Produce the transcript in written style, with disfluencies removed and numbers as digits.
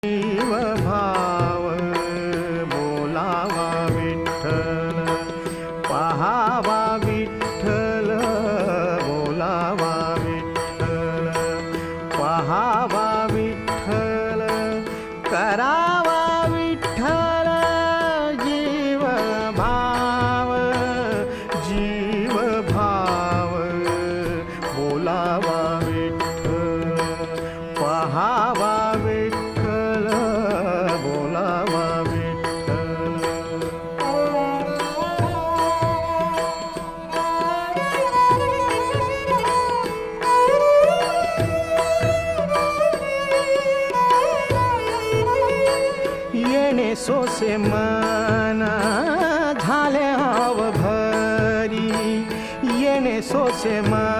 जीव भाव बोलावा विठ्ठल, पहावा विठ्ठल, बोलावा विठ्ठल, पहावा विठ्ठल, करावा विठ्ठल, जीव भाव बोलावा विठ्ठल, पहावा विठ्ठल, बोलावा विठ्ठल. येणे सोसे मन झाले हव भरी, येणे सोसे मन